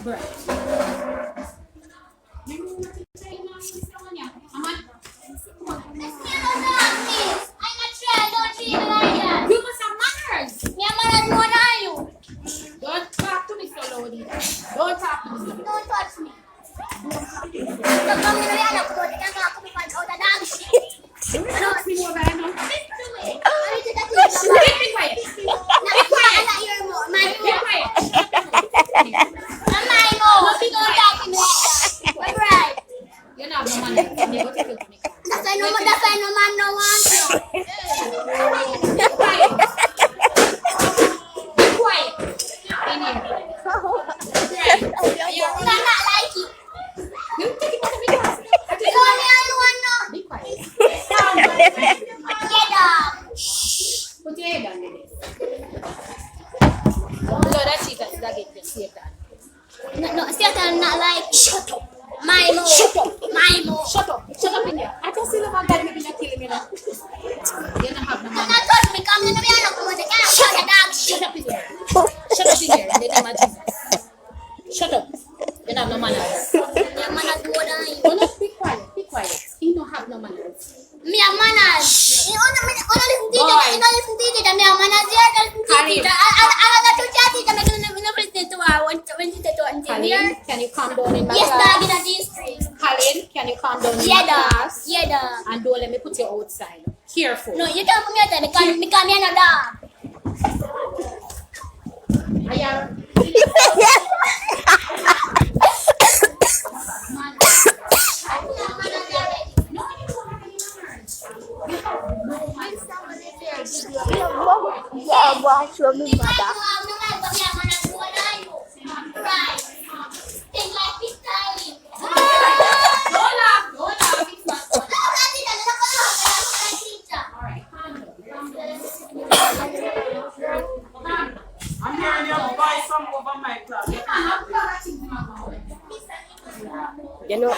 You must have manners. Me have manners more than you. Don't talk to me so loudly. Don't talk to me so loudly. Don't touch me. Look, I'm gonna be out of the dog shit. Don't see more right now. Keep Be quiet. quiet. I'm not your mom. Be quiet. I'm my mom. Don't talk to me like that. All right. You're not no man. Go take it to me. That's why no man no want you. Be quiet. Be quiet. In here. I'm not like you. You take it to me. You want me alone now? Be quiet. Get up. Put your head on the desk. Lord, that shit is that get your Satan. No, Satan not like. Shut up. My mom. Shut up. My mom. Shut up. Shut up in there. I just see the man that maybe not killing me now. You don't have no Do man. not touch me. Come in the other room. The cat. Shut the dog shit. Shut up in there. Shut up in there. In the name of Jesus. Shut up. You don't have no manners. Your manners more than you. Oh no, be quiet. Be quiet. He don't have no manners. Me have manners. You don't listen to teacher. You don't listen to teacher. Me have manners. You don't listen to teacher. I got to teacher. Me don't listen to her when she said to her. Colin, can you calm down in my Yes, class? dog in a district. Colin, can you calm down in Yeah, my dog. class? Yeah, dog. And don't let me put you outside. Careful. No, you can't put me outside because me a dog. I am. Yeah, watch your mother. Right. Think like this time. Don't laugh. Don't laugh. It's not funny. Alright, calm down. Calm down. I'm hearing you buy some over my class. You can't have things in my mouth. You know.